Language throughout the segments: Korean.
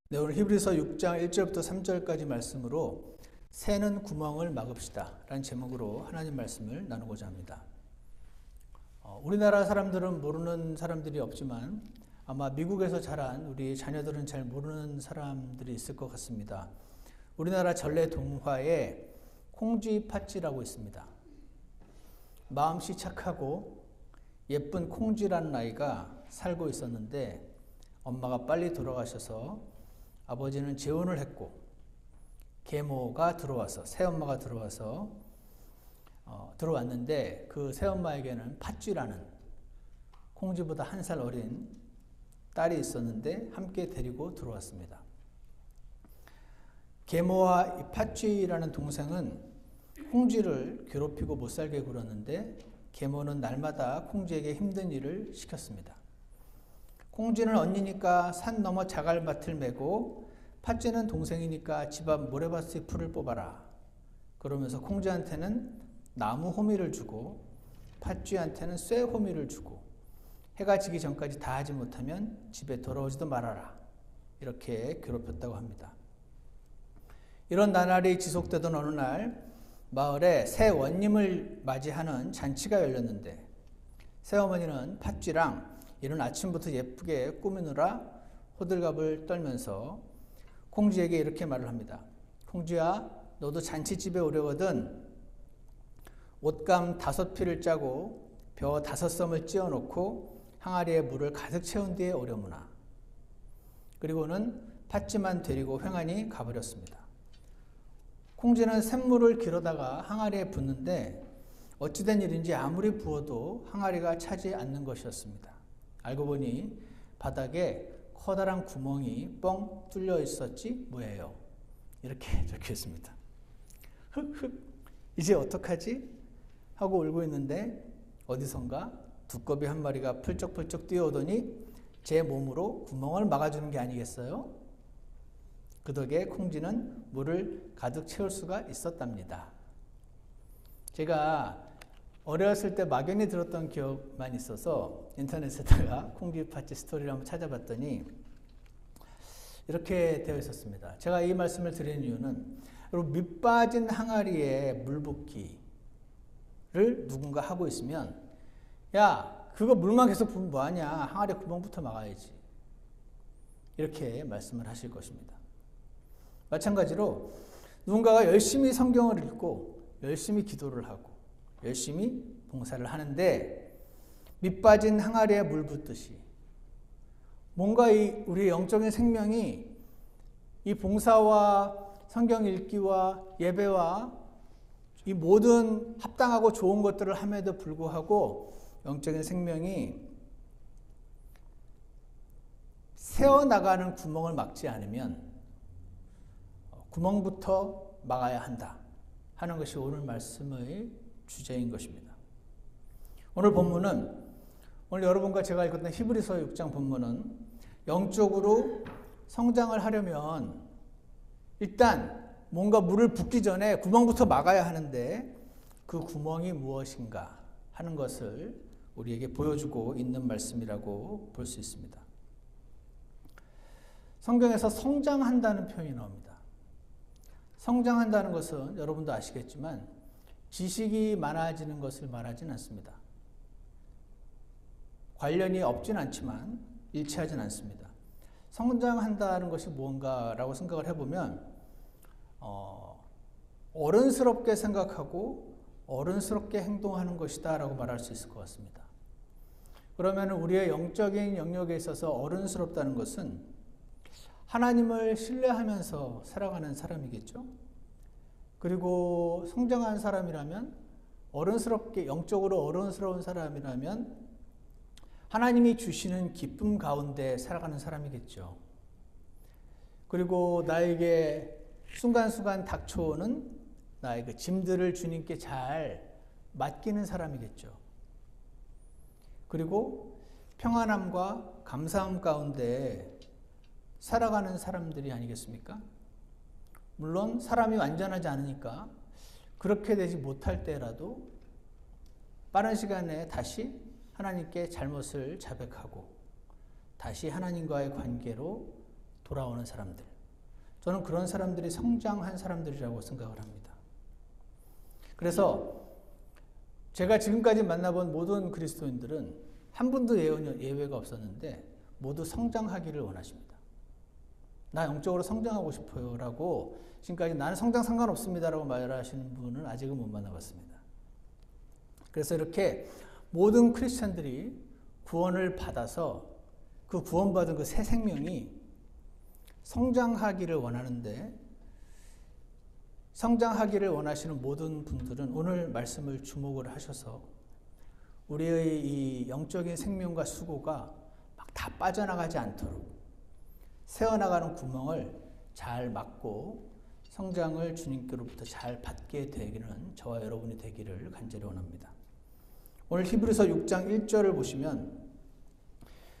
네, 오늘 히브리서 6장 1절부터 3절까지 말씀으로 새는 구멍을 막읍시다 라는 제목으로 하나님 말씀을 나누고자 합니다. 우리나라 사람들은 모르는 사람들이 없지만 아마 미국에서 자란 우리 자녀들은 잘 모르는 사람들이 있을 것 같습니다. 우리나라 전래 동화에 콩쥐 팥쥐라고 있습니다. 마음씨 착하고 예쁜 콩쥐라는 아이가 살고 있었는데 엄마가 빨리 돌아가셔서 아버지는 재혼을 했고 계모가 들어와서 새엄마가 들어왔는데 그 새엄마에게는 팥쥐라는 콩쥐보다 한 살 어린 딸이 있었는데 함께 데리고 들어왔습니다. 계모와 이 팥쥐라는 동생은 콩쥐를 괴롭히고 못살게 굴었는데 계모는 날마다 콩쥐에게 힘든 일을 시켰습니다. 콩쥐는 언니니까 산 너머 자갈밭을 메고 팥쥐는 동생이니까 집 앞 모래밭의 풀을 뽑아라. 그러면서 콩쥐한테는 나무 호미를 주고 팥쥐한테는 쇠 호미를 주고 해가 지기 전까지 다 하지 못하면 집에 돌아오지도 말아라. 이렇게 괴롭혔다고 합니다. 이런 나날이 지속되던 어느 날 마을에 새 원님을 맞이하는 잔치가 열렸는데 새어머니는 팥쥐랑 이른 아침부터 예쁘게 꾸미느라 호들갑을 떨면서 콩쥐에게 이렇게 말을 합니다. 콩쥐야, 너도 잔치집에 오려거든 옷감 5필을 짜고 벼 5섬을 찧어놓고 항아리에 물을 가득 채운 뒤에 오려무나. 그리고는 팥쥐만 데리고 횡하니 가버렸습니다. 콩쥐는 샘물을 기르다가 항아리에 붓는데 어찌된 일인지 아무리 부어도 항아리가 차지 않는 것이었습니다. 알고 보니 바닥에 커다란 구멍이 뻥 뚫려 있었지 뭐예요. 이렇게 적혀 있습니다. 흑흑 이제 어떡하지? 하고 울고 있는데 어디선가 두꺼비 한 마리가 펄쩍펄쩍 뛰어오더니 제 몸으로 구멍을 막아주는 게 아니겠어요? 그 덕에 콩쥐는 물을 가득 채울 수가 있었답니다. 제가 어렸을 때 막연히 들었던 기억만 있어서 인터넷에다가 콩쥐 팥쥐 스토리를 한번 찾아봤더니 이렇게 되어 있었습니다. 제가 이 말씀을 드리는 이유는 여러분 밑 빠진 항아리에 물 붓기를 누군가 하고 있으면 야 그거 물만 계속 부으면 뭐하냐 항아리 구멍부터 막아야지 이렇게 말씀을 하실 것입니다. 마찬가지로 누군가가 열심히 성경을 읽고 열심히 기도를 하고 열심히 봉사를 하는데 밑 빠진 항아리에 물 붓듯이 뭔가 우리의 영적인 생명이 이 봉사와 성경 읽기와 예배와 이 모든 합당하고 좋은 것들을 함에도 불구하고 영적인 생명이 새어나가는 구멍을 막지 않으면 구멍부터 막아야 한다 하는 것이 오늘 말씀의 주제인 것입니다. 오늘 본문은 오늘 여러분과 제가 읽었던 히브리서 6장 본문은 영적으로 성장을 하려면 일단 뭔가 물을 붓기 전에 구멍부터 막아야 하는데 그 구멍이 무엇인가 하는 것을 우리에게 보여주고 있는 말씀이라고 볼 수 있습니다. 성경에서 성장한다는 표현이 나옵니다. 성장한다는 것은 여러분도 아시겠지만 지식이 많아지는 것을 말하진 않습니다. 관련이 없진 않지만 일치하진 않습니다. 성장한다는 것이 무언가라고 생각을 해보면 어른스럽게 생각하고 어른스럽게 행동하는 것이다 라고 말할 수 있을 것 같습니다. 그러면 우리의 영적인 영역에 있어서 어른스럽다는 것은 하나님을 신뢰하면서 살아가는 사람이겠죠. 그리고 성장한 사람이라면 어른스럽게 영적으로 어른스러운 사람이라면 하나님이 주시는 기쁨 가운데 살아가는 사람이겠죠. 그리고 나에게 순간순간 닥쳐오는 나의 그 짐들을 주님께 잘 맡기는 사람이겠죠. 그리고 평안함과 감사함 가운데 살아가는 사람들이 아니겠습니까? 물론 사람이 완전하지 않으니까 그렇게 되지 못할 때라도 빠른 시간에 다시 하나님께 잘못을 자백하고 다시 하나님과의 관계로 돌아오는 사람들. 저는 그런 사람들이 성장한 사람들이라고 생각을 합니다. 그래서 제가 지금까지 만나본 모든 그리스도인들은 한 분도 예외가 없었는데 모두 성장하기를 원하십니다. 나 영적으로 성장하고 싶어요 라고 지금까지 나는 성장 상관없습니다 라고 말하시는 분은 아직은 못 만나봤습니다. 그래서 이렇게 모든 크리스찬들이 구원을 받아서 그 구원받은 그 새 생명이 성장하기를 원하는데, 성장하기를 원하시는 모든 분들은 오늘 말씀을 주목을 하셔서 우리의 이 영적인 생명과 수고가 막 다 빠져나가지 않도록 새어나가는 구멍을 잘 막고 성장을 주님께로부터 잘 받게 되기는 저와 여러분이 되기를 간절히 원합니다. 오늘 히브리서 6장 1절을 보시면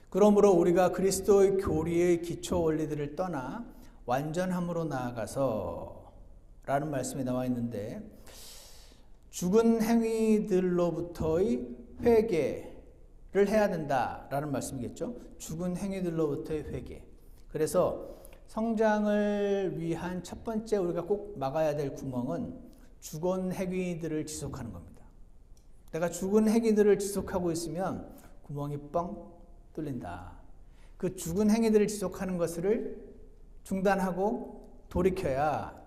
그러므로 우리가 그리스도의 교리의 기초 원리들을 떠나 완전함으로 나아가서 라는 말씀이 나와 있는데, 죽은 행위들로부터의 회개를 해야 된다라는 말씀이겠죠. 죽은 행위들로부터의 회개. 그래서 성장을 위한 첫 번째 우리가 꼭 막아야 될 구멍은 죽은 행위들을 지속하는 겁니다. 내가 죽은 행위들을 지속하고 있으면 구멍이 뻥 뚫린다. 그 죽은 행위들을 지속하는 것을 중단하고 돌이켜야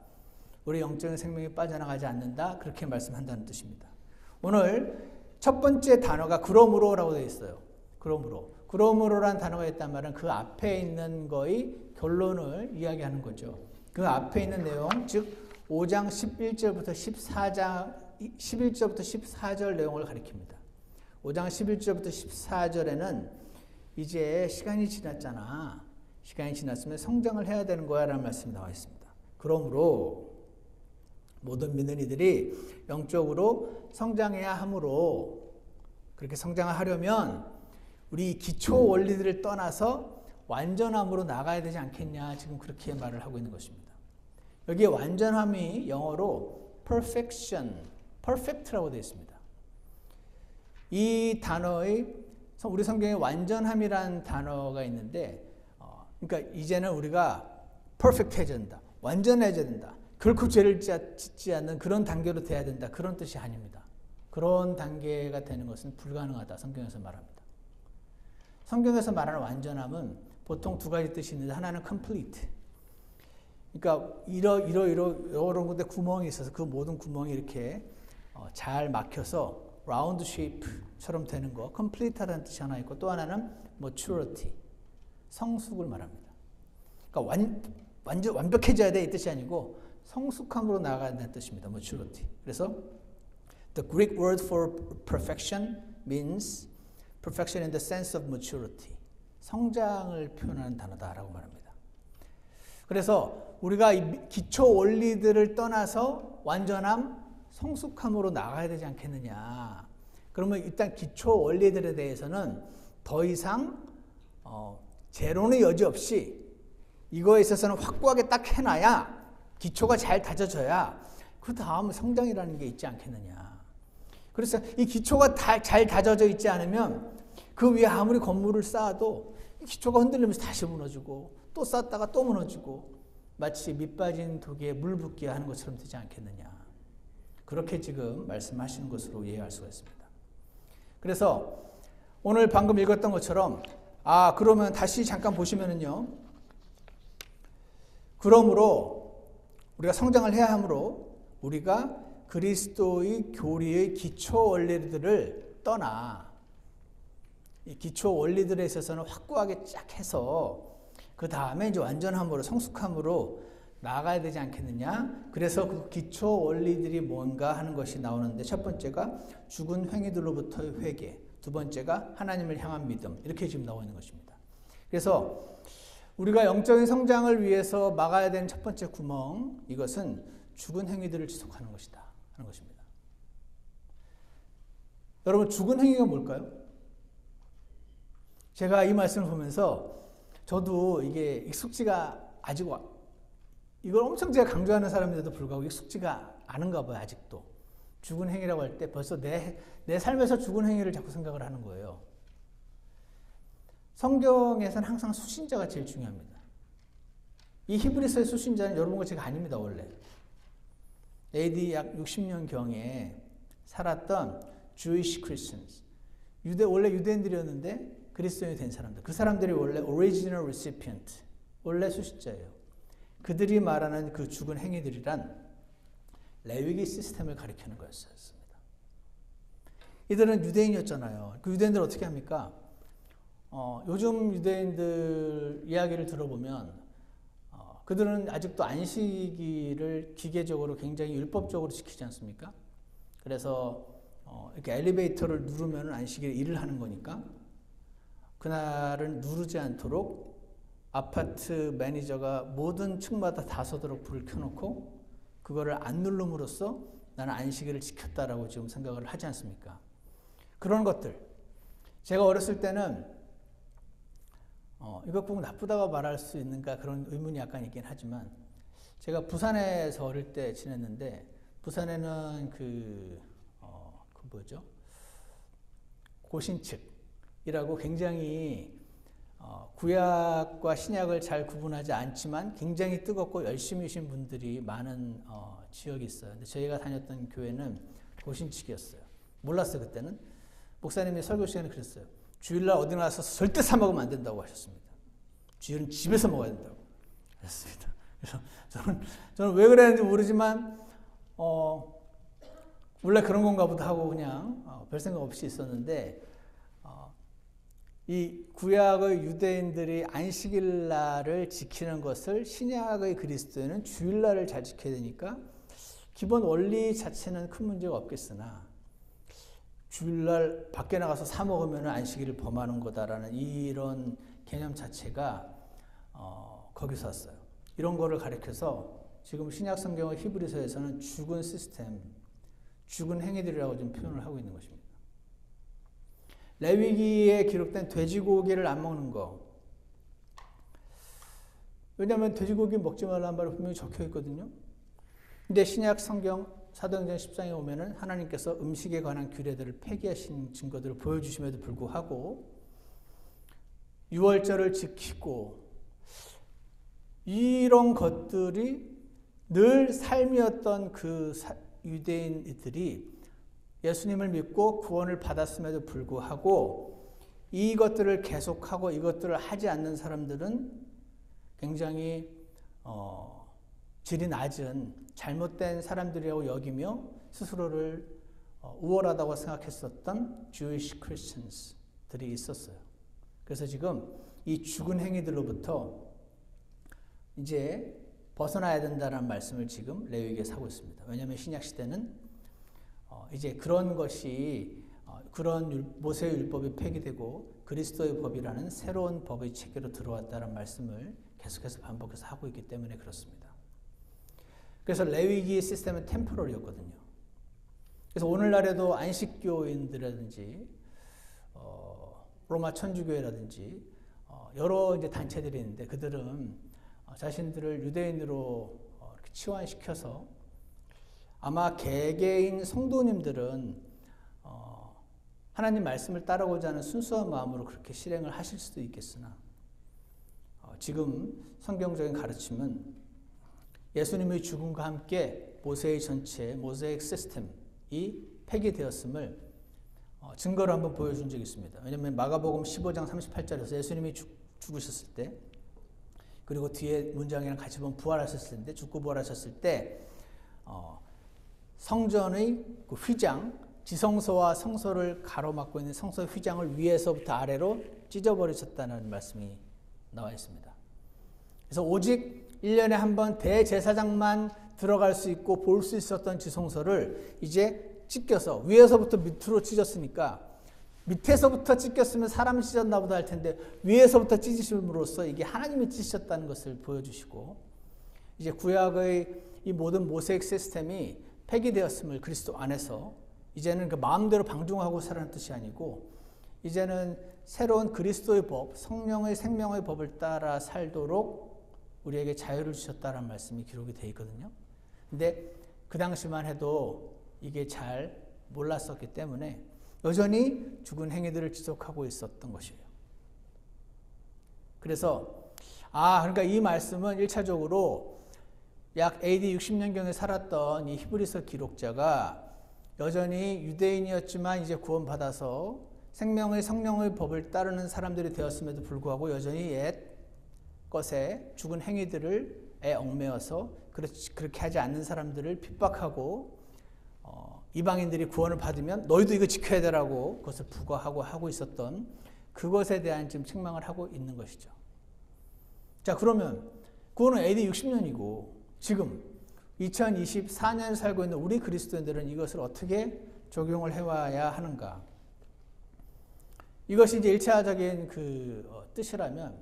우리 영적인 생명이 빠져나가지 않는다. 그렇게 말씀한다는 뜻입니다. 오늘 첫 번째 단어가 그러므로라고 되어 있어요. 그러므로란 단어가 있단 말은 그 앞에 있는 거의 결론을 이야기하는 거죠. 그 앞에 있는 내용, 즉 5장 11절부터 14절 내용을 가리킵니다. 5장 11절부터 14절에는 이제 시간이 지났잖아. 시간이 지났으면 성장을 해야 되는 거야 라는 말씀이 나와 있습니다. 그러므로 모든 믿는 이들이 영적으로 성장해야 하므로, 그렇게 성장을 하려면 우리 기초 원리들을 떠나서 완전함으로 나가야 되지 않겠냐, 지금 그렇게 말을 하고 있는 것입니다. 여기에 완전함이 영어로 perfect라고 되어 있습니다. 이 단어의 우리 성경에 완전함이라는 단어가 있는데, 그러니까 이제는 우리가 perfect해져야 된다, 완전해져야 된다, 결코 죄를 짓지 않는 그런 단계로 돼야 된다, 그런 뜻이 아닙니다. 그런 단계가 되는 것은 불가능하다, 성경에서 말합니다. 성경에서 말하는 완전함은 보통 두 가지 뜻이 있는데, 하나는 complete. 그러니까 이런 곳에 구멍이 있어서 그 모든 구멍이 이렇게 잘 막혀서 라운드 쉐이프처럼 되는 거, complete하다는 뜻이 하나 있고, 또 하나는 maturity, 성숙을 말합니다. 그러니까 완벽해져야 돼 이 뜻이 아니고 성숙함으로 나아가야 된다는 뜻입니다. maturity. 그래서 the Greek word for perfection means perfection in the sense of maturity. 성장을 표현하는 단어다라고 말합니다. 그래서 우리가 이 기초 원리들을 떠나서 완전함, 성숙함으로 나가야 되지 않겠느냐. 그러면 일단 기초 원리들에 대해서는 더 이상 재론의 여지 없이 이거에 있어서는 확고하게 딱 해놔야, 기초가 잘 다져져야 그 다음 성장이라는 게 있지 않겠느냐. 그래서 이 기초가 잘 다져져 있지 않으면 그 위에 아무리 건물을 쌓아도 기초가 흔들리면서 다시 무너지고, 또 쌓다가 또 무너지고, 마치 밑 빠진 독에 물 붓게 하는 것처럼 되지 않겠느냐. 그렇게 지금 말씀하시는 것으로 이해할 수가 있습니다. 그래서 오늘 방금 읽었던 것처럼, 그러면 다시 잠깐 보시면은요, 그러므로 우리가 성장을 해야 하므로 우리가 그리스도의 교리의 기초 원리들을 떠나 이 기초 원리들에 있어서는 확고하게 쫙 해서 그 다음에 이제 완전함으로, 성숙함으로 나아가야 되지 않겠느냐. 그래서 그 기초 원리들이 뭔가 하는 것이 나오는데, 첫 번째가 죽은 행위들로부터의 회개, 두 번째가 하나님을 향한 믿음, 이렇게 지금 나와 있는 것입니다. 그래서 우리가 영적인 성장을 위해서 막아야 되는 첫 번째 구멍, 이것은 죽은 행위들을 지속하는 것이다 하는 것입니다. 여러분, 죽은 행위가 뭘까요? 제가 이 말씀을 보면서 저도 이게 익숙지가 이걸 엄청 제가 강조하는 사람인데도 불구하고 익숙지가 않은가 봐요, 아직도. 죽은 행위라고 할 때 벌써 내 삶에서 죽은 행위를 자꾸 생각을 하는 거예요. 성경에서는 항상 수신자가 제일 중요합니다. 이 히브리서의 수신자는 여러분과 제가 아닙니다. 원래 AD 약 60년경에 살았던 Jewish Christians, 원래 유대인들이었는데 그리스도인이 된 사람들, 그 사람들이 원래 original recipient, 원래 수신자예요. 그들이 말하는 그 죽은 행위들이란 레위기 시스템을 가리키는 거였습니다. 이들은 유대인이었잖아요. 그 유대인들 어떻게 합니까? 요즘 유대인들 이야기를 들어보면 그들은 아직도 안식일을 기계적으로 굉장히 율법적으로 지키지 않습니까? 그래서 이렇게 엘리베이터를 누르면 안식일에 일을 하는 거니까 그날은 누르지 않도록 아파트 매니저가 모든 층마다 다 서도록 불을 켜놓고 그거를 안 누름으로써 나는 안식일을 지켰다라고 지금 생각을 하지 않습니까? 그런 것들. 제가 어렸을 때는 이거 꼭 나쁘다고 말할 수 있는가 그런 의문이 약간 있긴 하지만 제가 부산에서 어릴 때 지냈는데 부산에는 그 뭐죠? 고신측이라고 굉장히 구약과 신약을 잘 구분하지 않지만 굉장히 뜨겁고 열심히신 분들이 많은 지역이 있어요. 근데 저희가 다녔던 교회는 고신측이었어요. 몰랐어요, 그때는. 목사님이 설교 시간에 그랬어요. 주일날 어디 나가서 절대 사 먹으면 안 된다고 하셨습니다. 주일은 집에서 먹어야 된다고 하셨습니다. 그래서 저는 왜 그랬는지 모르지만 원래 그런 건가 보다 하고 그냥 별 생각 없이 있었는데 이 구약의 유대인들이 안식일날을 지키는 것을 신약의 그리스도인은 주일날을 잘 지켜야 되니까 기본 원리 자체는 큰 문제가 없겠으나 주일날 밖에 나가서 사 먹으면 안식일을 범하는 거다라는 이런 개념 자체가 거기서 왔어요. 이런 거를 가리켜서 지금 신약 성경의 히브리서에서는 죽은 시스템, 죽은 행위들이라고 좀 표현을 하고 있는 것입니다. 레위기에 기록된 돼지고기를 안 먹는 거. 왜냐하면 돼지고기 먹지 말라는 말이 분명히 적혀 있거든요. 근데 신약 성경 사도행전 10장에 오면은 하나님께서 음식에 관한 규례들을 폐기하신 증거들을 보여주심에도 불구하고 유월절을 지키고 이런 것들이 늘 삶이었던 그 유대인들이 예수님을 믿고 구원을 받았음에도 불구하고 이것들을 계속하고 이것들을 하지 않는 사람들은 굉장히 질이 낮은 잘못된 사람들이라고 여기며 스스로를 우월하다고 생각했었던 Jewish Christians들이 있었어요. 그래서 지금 이 죽은 행위들로부터 이제 벗어나야 된다는 말씀을 지금 레위기에서 하고 있습니다. 왜냐하면 신약 시대는 이제 그런 것이 그런 모세의 율법이 폐기되고 그리스도의 법이라는 새로운 법의 체계로 들어왔다는 말씀을 계속해서 반복해서 하고 있기 때문에 그렇습니다. 그래서 레위기 시스템은 템포럴이었거든요. 그래서 오늘날에도 안식교인들이라든지 로마 천주교회라든지 여러 이제 단체들이 있는데 그들은 자신들을 유대인으로 이렇게 치환시켜서 아마 개개인 성도님들은 하나님 말씀을 따르고자 하는 순수한 마음으로 그렇게 실행을 하실 수도 있겠으나 지금 성경적인 가르침은 예수님의 죽음과 함께 모세의 전체 모세익 시스템이 폐기되었음을 증거로 한번 보여준 적이 있습니다. 왜냐하면 마가복음 15장 38절에서 예수님이 죽으셨을 때 그리고 뒤에 문장이랑 같이 보면 부활하셨을 텐데 죽고 부활하셨을 때 성전의 그 휘장, 지성소와 성소를 가로막고 있는 성소 휘장을 위에서부터 아래로 찢어버리셨다는 말씀이 나와 있습니다. 그래서 오직 1년에 한 번 대제사장만 들어갈 수 있고 볼 수 있었던 지성소를 이제 찢겨서 위에서부터 밑으로 찢었으니까 밑에서부터 찢겼으면 사람이 찢었나 보다 할 텐데 위에서부터 찢으심으로써 이게 하나님이 찢으셨다는 것을 보여주시고 이제 구약의 이 모든 모세익 시스템이 폐기되었음을 그리스도 안에서 이제는 그 마음대로 방종하고 살라는 뜻이 아니고 이제는 새로운 그리스도의 법, 성령의 생명의 법을 따라 살도록 우리에게 자유를 주셨다는 말씀이 기록이 되어 있거든요. 근데 그 당시만 해도 이게 잘 몰랐었기 때문에 여전히 죽은 행위들을 지속하고 있었던 것이에요. 그래서 그러니까 이 말씀은 1차적으로 약 AD 60년경에 살았던 이 히브리서 기록자가 여전히 유대인이었지만 이제 구원받아서 생명의 성령의 법을 따르는 사람들이 되었음에도 불구하고 여전히 옛 것에 죽은 행위들에 얽매여서 그렇게 하지 않는 사람들을 핍박하고 이방인들이 구원을 받으면 너희도 이거 지켜야 되라고 그것을 부과하고 하고 있었던 그것에 대한 지금 책망을 하고 있는 것이죠. 자, 그러면 그거는 AD 60년이고 지금 2024년에 살고 있는 우리 그리스도인들은 이것을 어떻게 적용을 해와야 하는가? 이것이 이제 1차적인 뜻이라면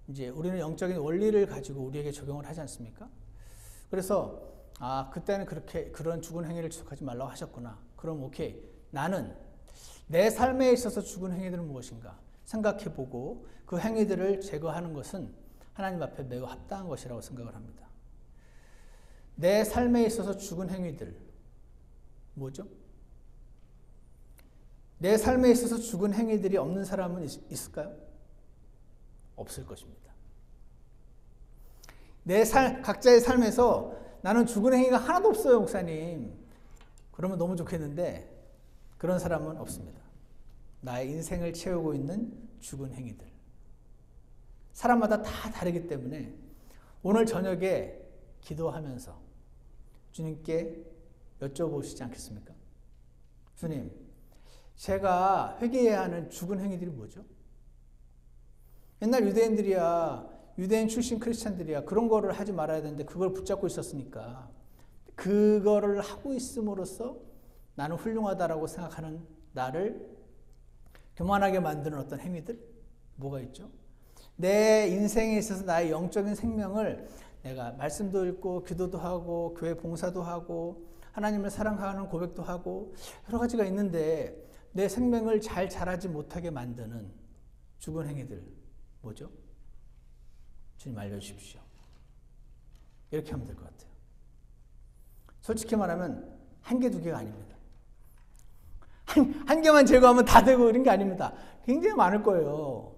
이제 우리는 영적인 원리를 가지고 우리에게 적용을 하지 않습니까? 그래서 그때는 그런 죽은 행위를 지속하지 말라고 하셨구나. 그럼 오케이. 나는 내 삶에 있어서 죽은 행위들은 무엇인가 생각해보고 그 행위들을 제거하는 것은 하나님 앞에 매우 합당한 것이라고 생각을 합니다. 내 삶에 있어서 죽은 행위들 뭐죠? 내 삶에 있어서 죽은 행위들이 없는 사람은 있을까요? 없을 것입니다. 각자의 삶에서 나는 죽은 행위가 하나도 없어요, 목사님. 그러면 너무 좋겠는데 그런 사람은 없습니다. 나의 인생을 채우고 있는 죽은 행위들. 사람마다 다 다르기 때문에 오늘 저녁에 기도하면서 주님께 여쭤보시지 않겠습니까? 주님, 제가 회개해야 하는 죽은 행위들이 뭐죠? 옛날 유대인 출신 크리스찬들이야 그런 거를 하지 말아야 되는데 그걸 붙잡고 있었으니까 그거를 하고 있음으로써 나는 훌륭하다라고 생각하는 나를 교만하게 만드는 어떤 행위들 뭐가 있죠? 내 인생에 있어서 나의 영적인 생명을 내가 말씀도 읽고 기도도 하고 교회 봉사도 하고 하나님을 사랑하는 고백도 하고 여러 가지가 있는데 내 생명을 잘 자라지 못하게 만드는 죽은 행위들 뭐죠? 주님 알려주십시오. 이렇게 하면 될 것 같아요. 솔직히 말하면 한 개, 두 개가 아닙니다. 한 개만 제거하면 다 되고 이런 게 아닙니다. 굉장히 많을 거예요.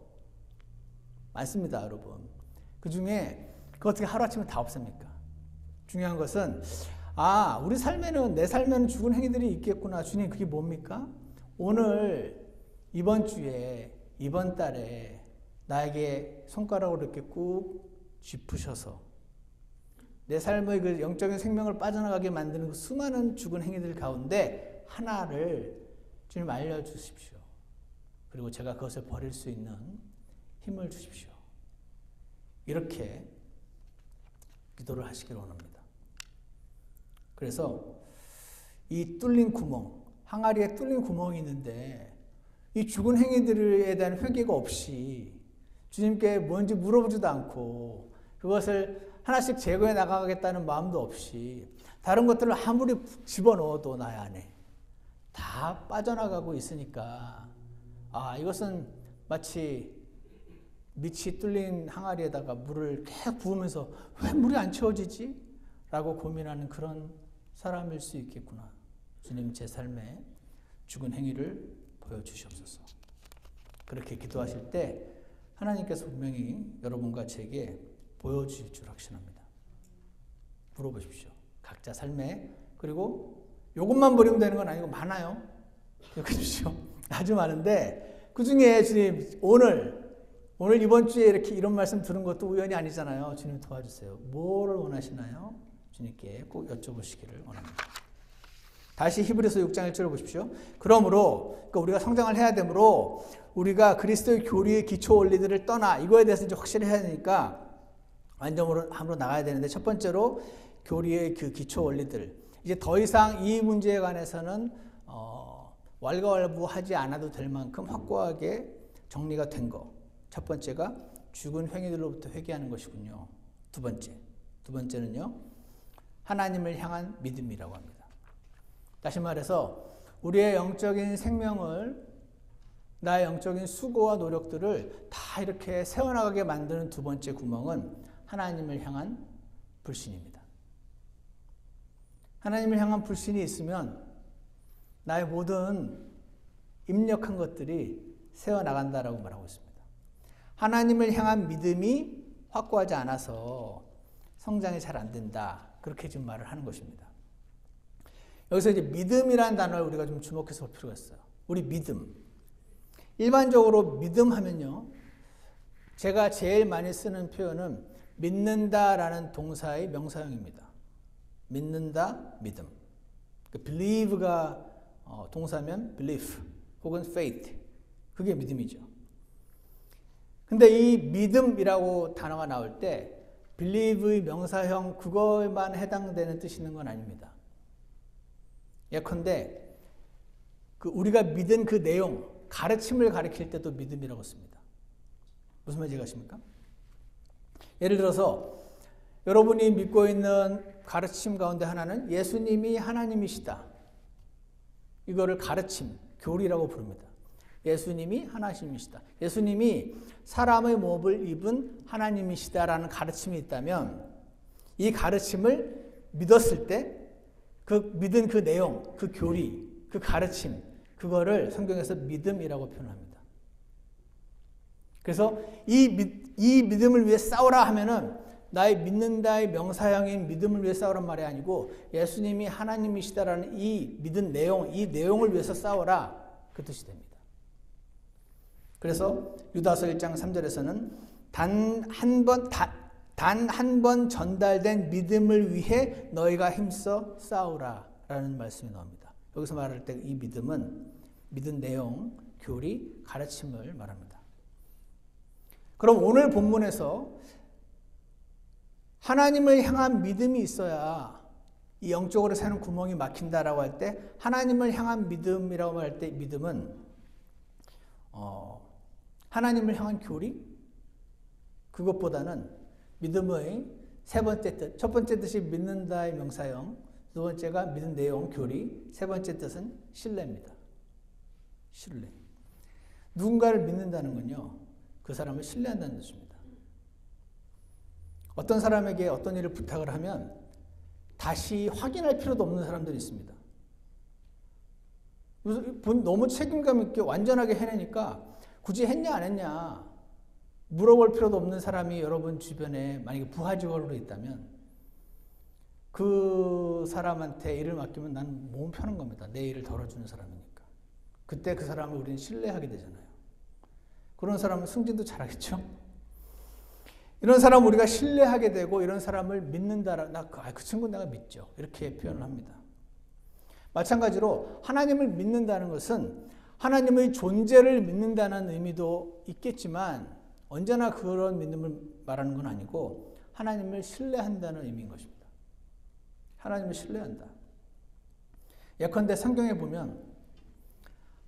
많습니다, 여러분. 그 중에 그거 어떻게 하루아침에 다 없앱니까? 중요한 것은 우리 삶에는 내 삶에는 죽은 행위들이 있겠구나. 주님 그게 뭡니까? 오늘 이번 주에 이번 달에 나에게 손가락으로 이렇게 꾹 짚으셔서 내 삶의 그 영적인 생명을 빠져나가게 만드는 그 수많은 죽은 행위들 가운데 하나를 주님 알려주십시오. 그리고 제가 그것을 버릴 수 있는 힘을 주십시오. 이렇게 기도를 하시길 원합니다. 그래서 이 뚫린 구멍, 항아리에 뚫린 구멍이 있는데 이 죽은 행위들에 대한 회개가 없이 주님께 뭔지 물어보지도 않고 그것을 하나씩 제거해 나가겠다는 마음도 없이 다른 것들을 아무리 집어넣어도 나의 안에 다 빠져나가고 있으니까 이것은 마치 밑이 뚫린 항아리에다가 물을 계속 부으면서 왜 물이 안 채워지지? 라고 고민하는 그런 사람일 수 있겠구나. 주님 제 삶에 죽은 행위를 보여주시옵소서. 그렇게 기도하실 때 하나님께서 분명히 여러분과 제게 보여주실 줄 확신합니다. 물어보십시오. 각자 삶에. 그리고 이것만 버리면 되는 건 아니고 많아요. 기억해 주십시오. 아주 많은데 그 중에 주님 오늘 이번 주에 이렇게 이런 말씀 들은 것도 우연이 아니잖아요. 주님 도와주세요. 뭐를 원하시나요? 주님께 꼭 여쭤보시기를 원합니다. 다시 히브리서 6장 1절을 보십시오. 그러므로 그러니까 우리가 성장을 해야 되므로 우리가 그리스도의 교리의 기초 원리들을 떠나 이거에 대해서 이제 확실히 해야 되니까 완전으로 나가야 되는데 첫 번째로 교리의 그 기초 원리들 이제 더 이상 이 문제에 관해서는 왈가왈부하지 않아도 될 만큼 확고하게 정리가 된 거. 첫 번째가 죽은 행위들로부터 회개하는 것이군요. 두 번째는요. 하나님을 향한 믿음이라고 합니다. 다시 말해서 우리의 영적인 생명을 나의 영적인 수고와 노력들을 다 이렇게 세워나가게 만드는 두 번째 구멍은 하나님을 향한 불신입니다. 하나님을 향한 불신이 있으면 나의 모든 입력한 것들이 세워나간다라고 말하고 있습니다. 하나님을 향한 믿음이 확고하지 않아서 성장이 잘 안 된다. 그렇게 지금 말을 하는 것입니다. 여기서 이제 믿음이라는 단어를 우리가 좀 주목해서 볼 필요가 있어요. 우리 믿음. 일반적으로 믿음 하면요. 제가 제일 많이 쓰는 표현은 믿는다라는 동사의 명사형입니다. 믿는다, 믿음. believe가 동사면 belief 혹은 faith. 그게 믿음이죠. 근데 이 믿음이라고 단어가 나올 때 believe의 명사형 그거에만 해당되는 뜻이 있는 건 아닙니다. 예컨대 우리가 믿은 그 내용, 가르침을 가리킬 때도 믿음이라고 씁니다. 무슨 말인지 아십니까? 예를 들어서 여러분이 믿고 있는 가르침 가운데 하나는 예수님이 하나님이시다. 이거를 가르침, 교리라고 부릅니다. 예수님이 하나님이시다. 예수님이 사람의 몸을 입은 하나님이시다라는 가르침이 있다면 이 가르침을 믿었을 때 그 믿은 그 내용, 그 교리, 그 가르침, 그거를 성경에서 믿음이라고 표현합니다. 그래서 이 믿음을 위해 싸우라 하면은 나의 믿는다의 명사형인 믿음을 위해 싸우란 말이 아니고 예수님이 하나님이시다라는 이 믿은 내용, 이 내용을 위해서 싸우라 그 뜻이 됩니다. 그래서 유다서 1장 3절에서는 단 한 번 전달된 믿음을 위해 너희가 힘써 싸우라 라는 말씀이 나옵니다. 여기서 말할 때 이 믿음은 믿은 내용, 교리, 가르침을 말합니다. 그럼 오늘 본문에서 하나님을 향한 믿음이 있어야 이 영적으로 사는 구멍이 막힌다라고 할 때 하나님을 향한 믿음이라고 할 때 믿음은 하나님을 향한 교리? 그것보다는 믿음의 세 번째 뜻, 첫 번째 뜻이 믿는다의 명사형, 두 번째가 믿은 내용, 교리, 세 번째 뜻은 신뢰입니다. 신뢰. 누군가를 믿는다는 건요, 그 사람을 신뢰한다는 뜻입니다. 어떤 사람에게 어떤 일을 부탁을 하면 다시 확인할 필요도 없는 사람들이 있습니다. 너무 책임감 있게 완전하게 해내니까 굳이 했냐 안 했냐 물어볼 필요도 없는 사람이 여러분 주변에 만약에 부하 직원으로 있다면 그 사람한테 일을 맡기면 난 몸 편한 겁니다. 내 일을 덜어주는 사람이니까. 그때 그 사람을 우리는 신뢰하게 되잖아요. 그런 사람은 승진도 잘하겠죠. 이런 사람 우리가 신뢰하게 되고 이런 사람을 믿는다. 그 친구 내가 믿죠. 이렇게 표현을 합니다. 마찬가지로 하나님을 믿는다는 것은 하나님의 존재를 믿는다는 의미도 있겠지만 언제나 그런 믿음을 말하는 건 아니고 하나님을 신뢰한다는 의미인 것입니다. 하나님을 신뢰한다. 예컨대 성경에 보면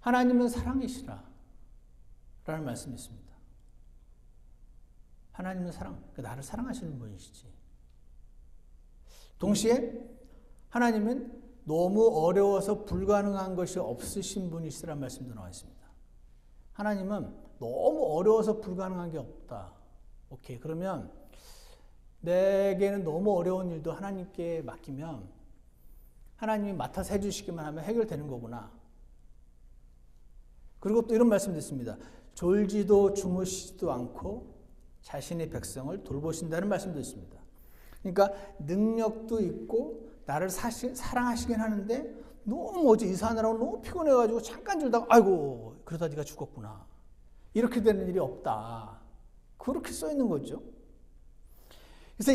하나님은 사랑이시라 라는 말씀이 있습니다. 하나님은 사랑, 나를 사랑하시는 분이시지. 동시에 하나님은 너무 어려워서 불가능한 것이 없으신 분이시라는 말씀도 나와 있습니다. 하나님은 너무 어려워서 불가능한 게 없다. 오케이. 그러면 내게는 너무 어려운 일도 하나님께 맡기면 하나님이 맡아서 해주시기만 하면 해결되는 거구나. 그리고 또 이런 말씀도 있습니다. 졸지도 주무시지도 않고 자신의 백성을 돌보신다는 말씀도 있습니다. 그러니까 능력도 있고 나를 사랑하시긴 하는데 너무 어제 이사하느라고 너무 피곤해가지고 잠깐 졸다가 아이고 그러다 네가 죽었구나. 이렇게 되는 일이 없다. 그렇게 써 있는 거죠. 그래서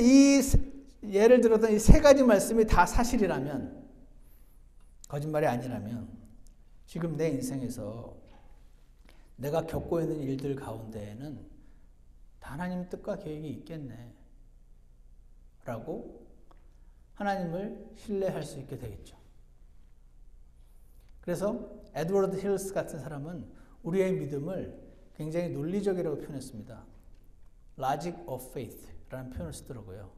예를 들었던 이 세 가지 말씀이 다 사실이라면, 거짓말이 아니라면 지금 내 인생에서 내가 겪고 있는 일들 가운데에는 하나님 뜻과 계획이 있겠네 라고 하나님을 신뢰할 수 있게 되겠죠. 그래서 에드워드 힐스 같은 사람은 우리의 믿음을 굉장히 논리적이라고 표현했습니다. Logic of faith 라는 표현을 쓰더라고요.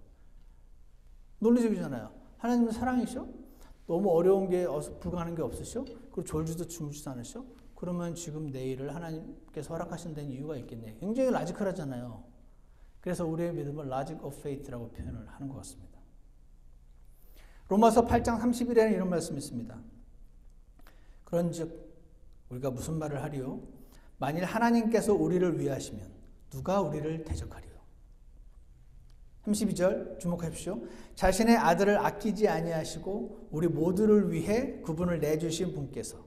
논리적이잖아요. 하나님은 사랑이셔? 너무 어려운 게 불가능한 게 없으셔? 그리고 졸지도 주무시지 않으셔? 그러면 지금 내 일을 하나님께서 허락하신 데는 이유가 있겠네. 굉장히 라지컬하잖아요. 그래서 우리의 믿음을 Logic of faith라고 표현을 하는 것 같습니다. 로마서 8장 30일에는 이런 말씀이 있습니다. 그런즉 우리가 무슨 말을 하리요? 만일 하나님께서 우리를 위하시면 누가 우리를 대적하리요? 32절 주목하십시오. 자신의 아들을 아끼지 아니하시고 우리 모두를 위해 그분을 내주신 분께서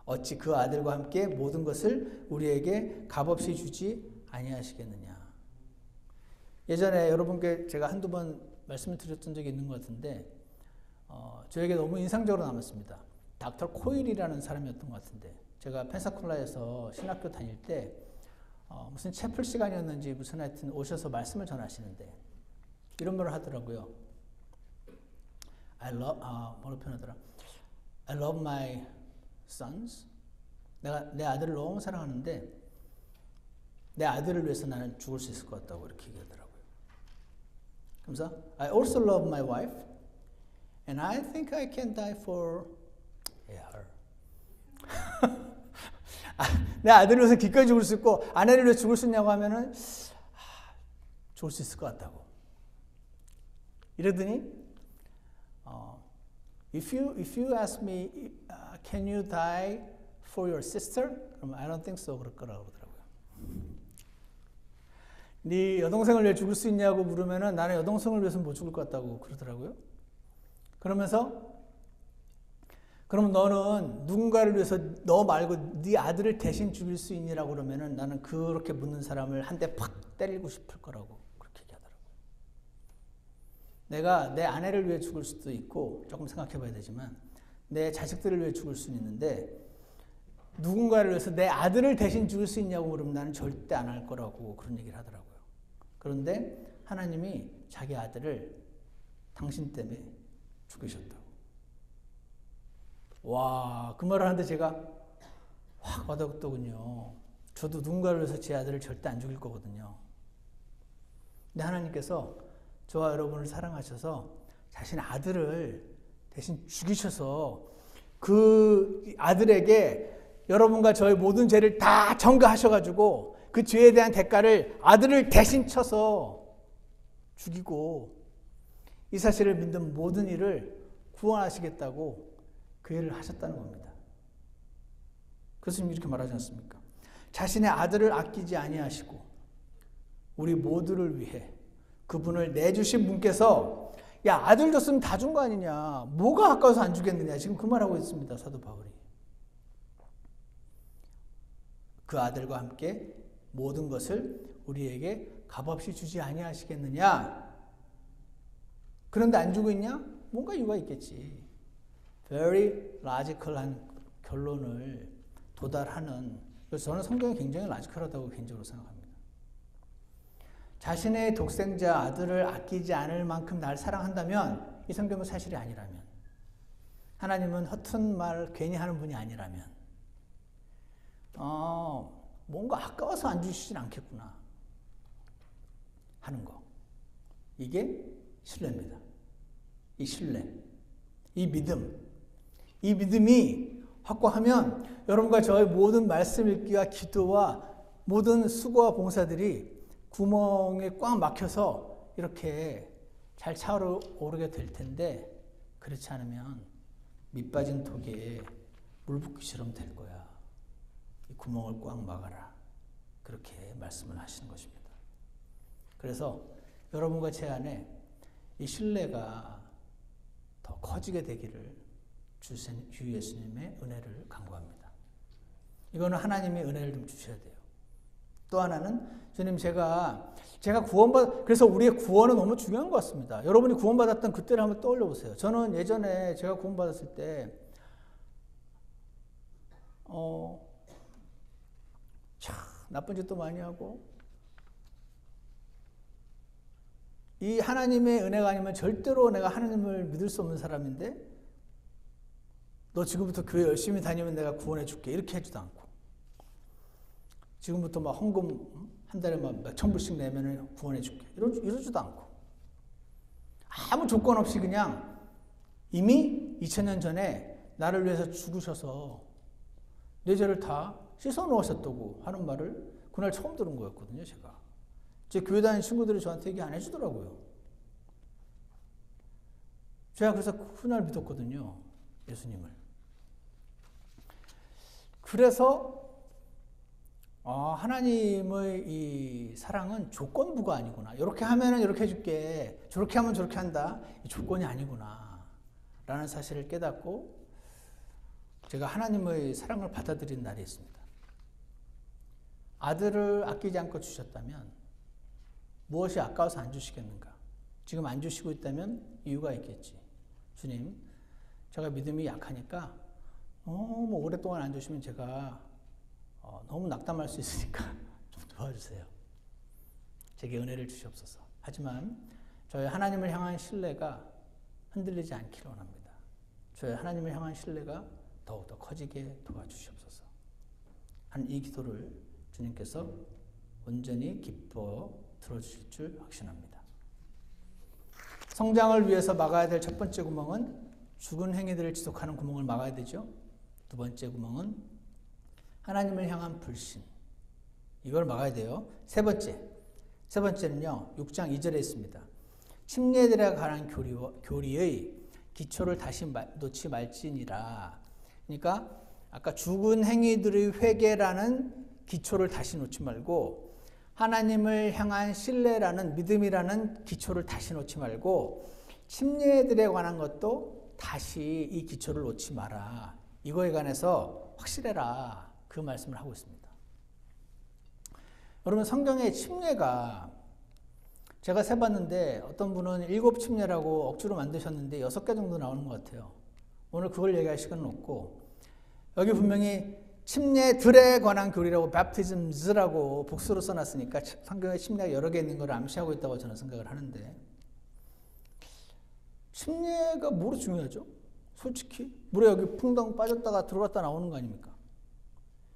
어찌 그 아들과 함께 모든 것을 우리에게 값없이 주지 아니하시겠느냐. 예전에 여러분께 제가 한두 번 말씀을 드렸던 적이 있는 것 같은데 저에게 너무 인상적으로 남았습니다. 닥터 코일이라는 사람이었던 것 같은데 제가 펜사콜라에서 신학교 다닐 때 무슨 채플 시간이었는지 무슨 하여튼 오셔서 말씀을 전하시는데 이런 말을 하더라고요. 뭐로 표현하더라? I love my sons. 내가 내 아들을 너무 사랑하는데 내 아들을 위해서 나는 죽을 수 있을 것 같다고 이렇게 얘기하더라고요. 그러면서 I also love my wife and I think I can die for her. 내 아들을 위해서 기꺼이 죽을 수 있고 아내를 위해서 죽을 수 있냐고 하면은 죽을 수 있을 것 같다고. 이러더니 if you ask me can you die for your sister? 그럼 I don't think so 그럴 거라고 그러더라고요. 네 여동생을 왜 죽을 수 있냐고 물으면은 나는 여동생을 위해서는 못 죽을 것 같다고 그러더라고요. 그러면서 그럼 너는 누군가를 위해서 너 말고 네 아들을 대신 죽일 수 있니라고 그러면은 나는 그렇게 묻는 사람을 한 대 팍 때리고 싶을 거라고 그렇게 얘기하더라고요. 내가 내 아내를 위해 죽을 수도 있고 조금 생각해 봐야 되지만 내 자식들을 위해 죽을 수는 있는데 누군가를 위해서 내 아들을 대신 죽일 수 있냐고 물으면 나는 절대 안 할 거라고 그런 얘기를 하더라고요. 그런데 하나님이 자기 아들을 당신 때문에 죽이셨다고. 와, 그 말을 하는데 제가 확 와닿았더군요. 저도 누군가를 위해서 제 아들을 절대 안 죽일 거거든요. 근데 하나님께서 저와 여러분을 사랑하셔서 자신의 아들을 대신 죽이셔서 그 아들에게 여러분과 저의 모든 죄를 다 전가하셔가지고 그 죄에 대한 대가를 아들을 대신 쳐서 죽이고 이 사실을 믿는 모든 이를 구원하시겠다고 그 일을 하셨다는 겁니다. 그래서 이렇게 말하지 않습니까? 자신의 아들을 아끼지 아니하시고 우리 모두를 위해 그분을 내주신 분께서 야 아들 줬으면 다 준 거 아니냐. 뭐가 아까워서 안 주겠느냐. 지금 그 말하고 있습니다. 사도 바울이. 그 아들과 함께 모든 것을 우리에게 값없이 주지 아니하시겠느냐. 그런데 안 주고 있냐? 뭔가 이유가 있겠지. very logical한 결론을 도달하는, 그래서 저는 성경이 굉장히 라지컬하다고 개인적으로 생각합니다. 자신의 독생자 아들을 아끼지 않을 만큼 날 사랑한다면 이 성경은 사실이 아니라면, 하나님은 허튼 말 괜히 하는 분이 아니라면 뭔가 아까워서 안 주시진 않겠구나 하는 거, 이게 신뢰입니다. 이 신뢰, 이 믿음, 이 믿음이 확고하면 여러분과 저의 모든 말씀 읽기와 기도와 모든 수고와 봉사들이 구멍에 꽉 막혀서 이렇게 잘 차오르게 될 텐데, 그렇지 않으면 밑 빠진 독에 물 붓기처럼 될 거야. 이 구멍을 꽉 막아라. 그렇게 말씀을 하시는 것입니다. 그래서 여러분과 제 안에 이 신뢰가 더 커지게 되기를 주 예수님의 은혜를 간구합니다. 이거는 하나님의 은혜를 좀 주셔야 돼요. 또 하나는 주님 제가 그래서 우리의 구원은 너무 중요한 것 같습니다. 여러분이 구원받았던 그때를 한번 떠올려 보세요. 저는 예전에 제가 구원받았을 때 참 나쁜 짓도 많이 하고 이 하나님의 은혜가 아니면 절대로 내가 하나님을 믿을 수 없는 사람인데, 너 지금부터 교회 열심히 다니면 내가 구원해 줄게 이렇게 하지도 않고, 지금부터 막 헌금 한 달에 막 몇천 불씩 내면 구원해 줄게 이러지도 않고, 아무 조건 없이 그냥 이미 2000년 전에 나를 위해서 죽으셔서 내 죄를 다 씻어 놓으셨다고 하는 말을 그날 처음 들은 거였거든요. 제 교회 다니는 친구들이 저한테 얘기 안 해주더라고요. 제가 그래서 그날 믿었거든요. 예수님을. 그래서 하나님의 이 사랑은 조건부가 아니구나. 이렇게 하면은 이렇게 해줄게. 저렇게 하면 저렇게 한다. 이 조건이 아니구나. 라는 사실을 깨닫고 제가 하나님의 사랑을 받아들인 날이 있습니다. 아들을 아끼지 않고 주셨다면 무엇이 아까워서 안 주시겠는가? 지금 안 주시고 있다면 이유가 있겠지. 주님, 제가 믿음이 약하니까 너무 오랫동안 안 주시면 제가 너무 낙담할 수 있으니까 좀 도와주세요. 제게 은혜를 주시옵소서. 하지만 저의 하나님을 향한 신뢰가 흔들리지 않기를 원합니다. 저의 하나님을 향한 신뢰가 더욱더 커지게 도와주시옵소서. 한 이 기도를 주님께서 온전히 기뻐 들어주실 줄 확신합니다. 성장을 위해서 막아야 될 첫 번째 구멍은 죽은 행위들을 지속하는 구멍을 막아야 되죠. 두 번째 구멍은 하나님을 향한 불신. 이걸 막아야 돼요. 세 번째는요. 6장 2절에 있습니다. 침례들에 관한 교리의 기초를 다시 놓지 말지니라. 그러니까 아까 죽은 행위들의 회개라는 기초를 다시 놓지 말고 하나님을 향한 신뢰라는 믿음이라는 기초를 다시 놓지 말고 침례들에 관한 것도 다시 이 기초를 놓지 마라. 이거에 관해서 확실해라. 그 말씀을 하고 있습니다. 여러분 성경의 침례가 제가 세봤는데 어떤 분은 7침례라고 억지로 만드셨는데 6개 정도 나오는 것 같아요. 오늘 그걸 얘기할 시간은 없고 여기 분명히 침례들에 관한 교리라고 baptisms라고 복수로 써놨으니까 성경에 침례가 여러 개 있는 걸 암시하고 있다고 저는 생각을 하는데 침례가 뭐로 중요하죠? 솔직히 물에 여기 풍덩 빠졌다가 들어갔다 나오는 거 아닙니까?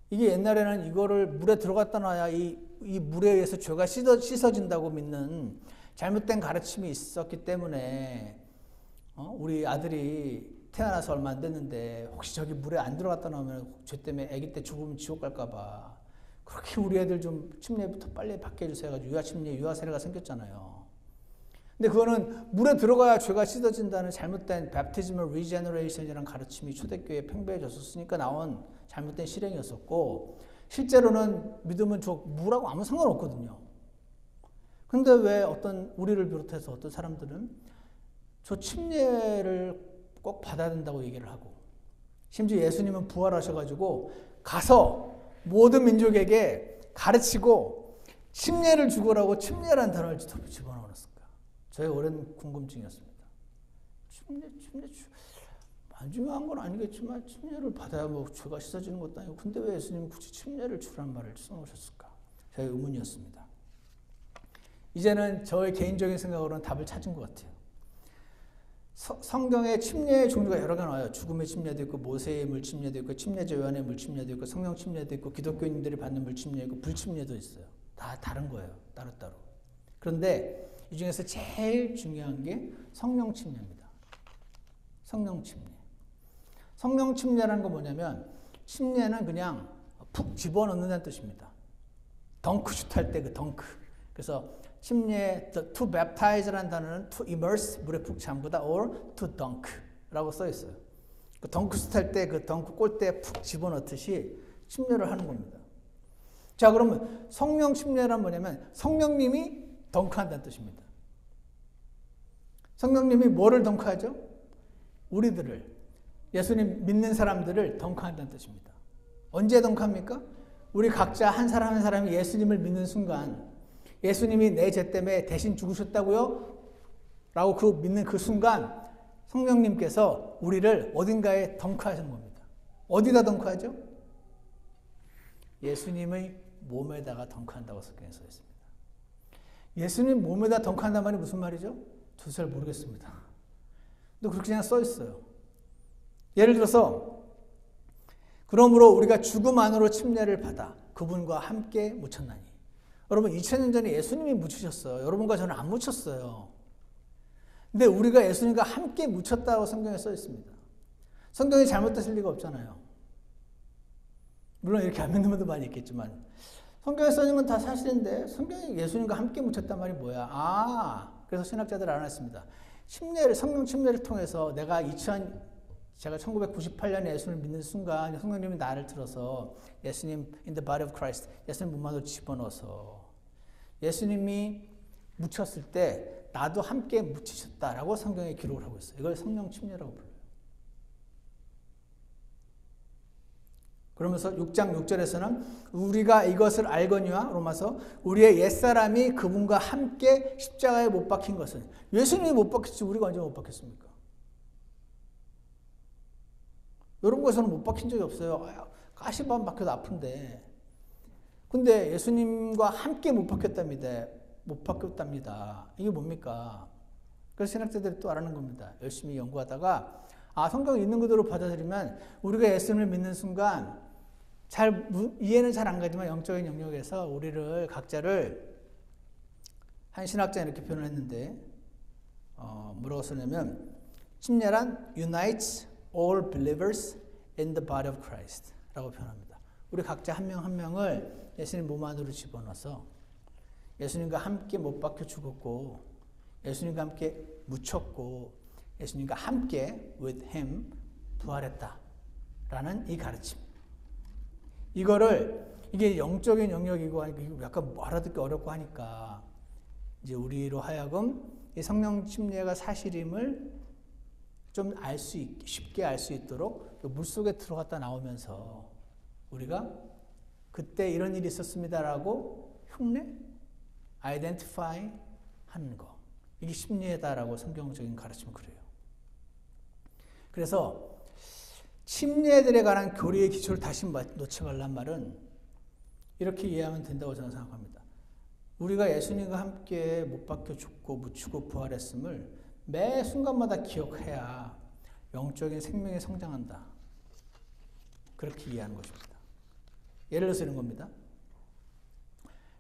이게 옛날에는 이거를 물에 들어갔다 놔야 이 물에 의해서 죄가 씻어진다고 믿는 잘못된 가르침이 있었기 때문에 우리 아들이 태어나서 얼마 안 됐는데 혹시 저기 물에 안 들어갔다 나오면 죄 때문에 아기 때 죽으면 지옥 갈까 봐 그렇게 우리 애들 좀 침례부터 빨리 받게 해주세요 해가지고 유아침례, 유아세례가 생겼잖아요. 근데 그거는 물에 들어가야 죄가 씻어진다는 잘못된 baptismal regeneration이라는 가르침이 초대교회에 팽배해졌었으니까 나온 잘못된 실행이었었고 실제로는 믿음은 저 물하고 아무 상관없거든요. 근데 왜 우리를 비롯해서 어떤 사람들은 저 침례를 꼭 받아야 된다고 얘기를 하고 심지어 예수님은 부활하셔가지고 가서 모든 민족에게 가르치고 침례를 주고라고 침례라는 단어를 집어넣었을까? 저의 오랜 궁금증이었습니다. 침례 안 중요한 건 아니겠지만 침례를 받아야 뭐 죄가 씻어지는 것도 아니고 근데 왜 예수님은 굳이 침례를 주라는 말을 써놓으셨을까? 저의 의문이었습니다. 이제는 저의 개인적인 생각으로는 답을 찾은 것 같아요. 성경에 침례의 종류가 여러 개 나와요. 죽음의 침례도 있고 모세의 물침례도 있고 침례자 요한의 물침례도 있고 성령 침례도 있고 기독교인들이 받는 물침례도 있고 불침례도 있어요. 다 다른 거예요. 따로따로. 그런데 이 중에서 제일 중요한 게 성령 침례입니다. 성령 침례. 성령 침례라는 건 뭐냐면 침례는 그냥 푹 집어넣는다는 뜻입니다. 덩크슛 할 때 그 덩크. 그래서 침례, to baptize라는 단어는 to immerse, 물에 푹 잠그다, or to dunk라고 써 있어요. 그 덩크슛 할 때 그 덩크 골대에 푹 집어넣듯이 침례를 하는 겁니다. 자, 그러면 성령 침례란 뭐냐면 성령님이 덩크한다는 뜻입니다. 성령님이 뭐를 덩크하죠? 우리들을, 예수님 믿는 사람들을 덩크한다는 뜻입니다. 언제 덩크합니까? 우리 각자 한 사람 한 사람이 예수님을 믿는 순간 예수님이 내 죄 때문에 대신 죽으셨다고요? 라고 믿는 그 순간 성령님께서 우리를 어딘가에 덩크하시는 겁니다. 어디다 덩크하죠? 예수님의 몸에다가 덩크한다고 성경에 써 있습니다. 예수님 몸에다 덩크한다는 말이 무슨 말이죠? 저도 잘 모르겠습니다. 근데 그렇게 그냥 써 있어요. 예를 들어서 그러므로 우리가 죽음 안으로 침례를 받아 그분과 함께 묻혔나니. 여러분 2000년 전에 예수님이 묻히셨어요. 여러분과 저는 안 묻혔어요. 근데 우리가 예수님과 함께 묻혔다고 성경에 써 있습니다. 성경이 잘못됐을 리가 없잖아요. 물론 이렇게 안 믿는 분도 많이 있겠지만 성경에 써 있는 건 다 사실인데 성경이 예수님과 함께 묻혔단 말이 뭐야? 그래서 신학자들 알아냈습니다. 침례를, 성령 침례를 통해서 내가 제가 1998년에 예수님을 믿는 순간 성령님이 나를 들어서 예수님 in the body of Christ, 예수님 몸 안으로 집어넣어서 예수님이 묻혔을 때 나도 함께 묻히셨다라고 성경에 기록을 하고 있어요. 이걸 성령 침례라고 불러요. 그러면서 6장 6절에서는 우리가 이것을 알거니와 로마서 우리의 옛사람이 그분과 함께 십자가에 못 박힌 것은 예수님이 못 박혔지 우리가 언제 못 박혔습니까? 이런 것에서는 못 박힌 적이 없어요. 가시반 박혀도 아픈데. 근데 예수님과 함께 못 박혔답니다. 못 박혔답니다. 이게 뭡니까? 그래서 신학자들이 또 알아낸 겁니다. 열심히 연구하다가 성경 있는 그대로 받아들이면 우리가 예수님을 믿는 순간 이해는 잘 안 가지만 영적인 영역에서 우리를 각자를 한 신학자는 이렇게 표현을 했는데 뭐라고 쓰냐면 침례란 unites all believers in the body of Christ 라고 표현합니다. 우리 각자 한 명 한 명을 예수님 몸 안으로 집어넣어서 예수님과 함께 못 박혀 죽었고 예수님과 함께 묻혔고 예수님과 함께 with him 부활했다 라는 이 가르침. 이게 영적인 영역이고 약간 알아듣기 어렵고 하니까 이제 우리로 하여금 이 성령 침례가 사실임을 좀 쉽게 알 수 있도록 물속에 들어갔다 나오면서 우리가 그때 이런 일이 있었습니다라고 흉내, identify 하는 거. 이게 심리다라고 성경적인 가르침은 그래요. 그래서 침례들에 관한 교리의 기초를 다시 놓지 말란 말은 이렇게 이해하면 된다고 저는 생각합니다. 우리가 예수님과 함께 못 박혀 죽고 묻히고 부활했음을 매 순간마다 기억해야 영적인 생명이 성장한다. 그렇게 이해하는 것입니다. 예를 들어서 이런 겁니다.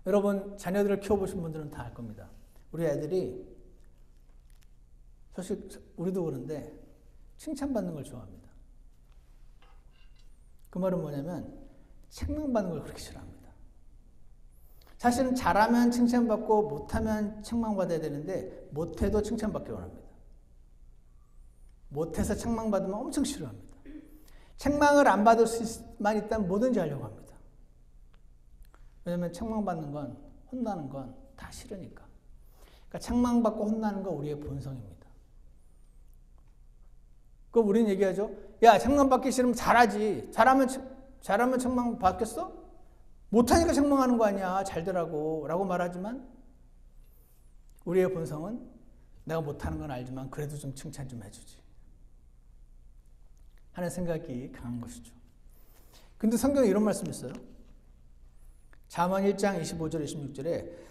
여러분 자녀들을 키워보신 분들은 다 알 겁니다. 우리 애들이 사실 우리도 그런데 칭찬받는 걸 좋아합니다. 그 말은 뭐냐면 책망받는 걸 그렇게 싫어합니다. 사실은 잘하면 칭찬받고 못하면 책망받아야 되는데 못해도 칭찬받기 원합니다. 못해서 책망받으면 엄청 싫어합니다. 책망을 안 받을 수만 있다면 뭐든지 하려고 합니다. 왜냐하면 책망받는 건 혼나는 건 다 싫으니까. 그러니까 책망받고 혼나는 건 우리의 본성입니다. 그럼 우리는 얘기하죠. 야, 책망받기 싫으면 잘하지. 잘하면 책망 받겠어? 못하니까 책망하는 거 아니야. 잘되라고. 라고 말하지만 우리의 본성은 내가 못하는 건 알지만 그래도 좀 칭찬 좀 해주지. 하는 생각이 강한 것이죠. 근데 성경에 이런 말씀이 있어요. 잠언 1장 25절 26절에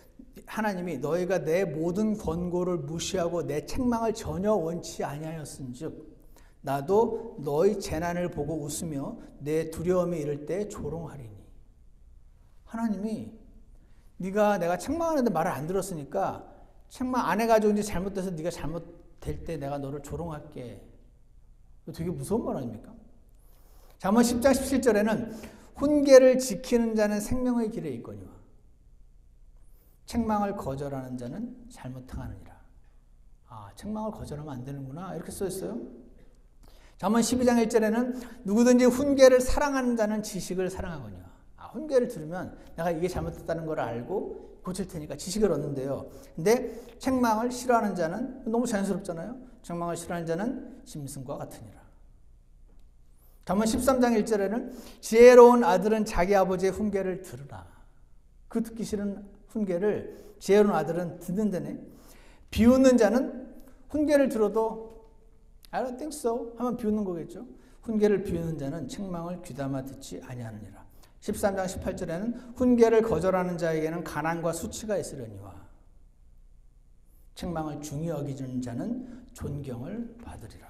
하나님이 너희가 내 모든 권고를 무시하고 내 책망을 전혀 원치 아니하였은즉 나도 너희 재난을 보고 웃으며 내 두려움이 이를 때 조롱하리니. 하나님이 네가 내가 책망하는데 말을 안 들었으니까 책망 안 해가지고 이제 잘못돼서 네가 잘못될 때 내가 너를 조롱할게. 되게 무서운 말 아닙니까? 잠언 10장 17절에는 훈계를 지키는 자는 생명의 길에 있거니와 책망을 거절하는 자는 잘못 행하느니라. 책망을 거절하면 안 되는구나. 이렇게 써 있어요. 잠언 12장 1절에는 누구든지 훈계를 사랑하는 자는 지식을 사랑하거니와. 훈계를 들으면 내가 이게 잘못됐다는 걸 알고 고칠 테니까 지식을 얻는데요. 근데 책망을 싫어하는 자는 너무 자연스럽잖아요. 책망을 싫어하는 자는 짐승과 같으니라. 잠언 13장 1절에는 지혜로운 아들은 자기 아버지의 훈계를 들으라. 그 듣기 싫은 훈계를 지혜로운 아들은 듣는다네. 비웃는 자는 훈계를 들어도 I don't think so 하면 비웃는 거겠죠. 훈계를 비웃는 자는 책망을 귀담아 듣지 아니하느니라. 13장 18절에는 훈계를 거절하는 자에게는 가난과 수치가 있으려니와 책망을 중히 여기는 자는 존경을 받으리라.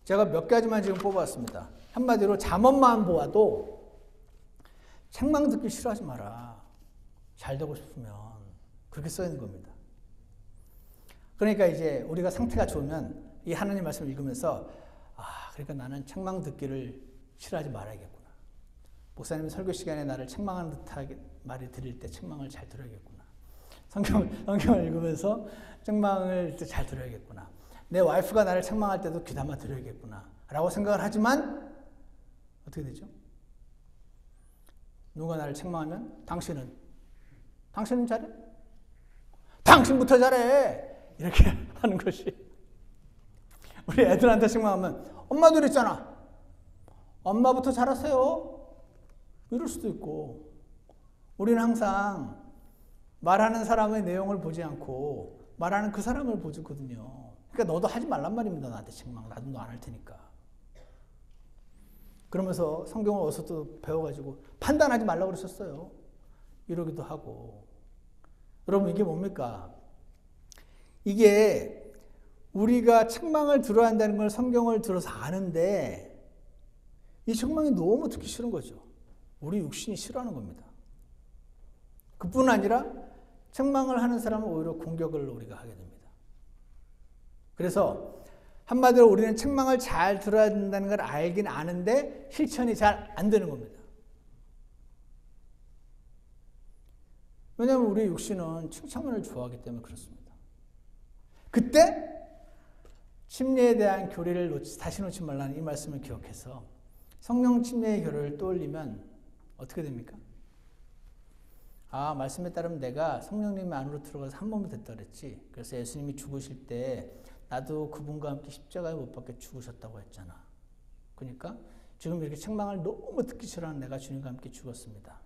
제가 몇 가지만 지금 뽑아왔습니다. 한마디로 잠언만 보아도 책망 듣기 싫어하지 마라. 잘 되고 싶으면 그렇게 써 있는 겁니다. 그러니까 이제 우리가 상태가 좋으면 이 하나님 말씀을 읽으면서 그러니까 나는 책망 듣기를 싫어하지 말아야겠구나. 목사님이 설교 시간에 나를 책망하는 듯하게 말을 드릴 때 책망을 잘 들어야겠구나. 성경을 읽으면서 책망을 잘 들어야겠구나. 내 와이프가 나를 책망할 때도 귀담아 들어야겠구나. 라고 생각을 하지만 어떻게 되죠? 누가 나를 책망하면 당신은 잘해? 당신부터 잘해! 이렇게 하는 것이 우리 애들한테 책망하면 엄마도 이랬잖아. 엄마부터 잘하세요. 이럴 수도 있고 우리는 항상 말하는 사람의 내용을 보지 않고 말하는 그 사람을 보거든요. 그러니까 너도 하지 말란 말입니다. 나한테 책망. 나도 너 안 할 테니까. 그러면서 성경을 어디서 또 배워가지고 판단하지 말라고 그러셨어요. 이러기도 하고. 여러분 이게 뭡니까? 이게 우리가 책망을 들어야 한다는 걸 성경을 들어서 아는데 이 책망이 너무 듣기 싫은 거죠. 우리 육신이 싫어하는 겁니다. 그뿐 아니라 책망을 하는 사람은 오히려 공격을 우리가 하게 됩니다. 그래서 한마디로 우리는 책망을 잘 들어야 된다는 걸 알긴 아는데 실천이 잘 안 되는 겁니다. 왜냐하면 우리 육신은 칭찬을 좋아하기 때문에 그렇습니다. 그때 침례에 대한 교리를 다시 놓지 말라는 이 말씀을 기억해서 성령 침례의 교리를 떠올리면 어떻게 됩니까? 아, 말씀에 따르면 내가 성령님 안으로 들어가서 한 몸이 됐다 그랬지. 그래서 예수님이 죽으실 때 나도 그분과 함께 십자가에 못 박혀 죽으셨다고 했잖아. 그러니까 지금 이렇게 책망을 너무 듣기 싫어하는 내가 주님과 함께 죽었습니다.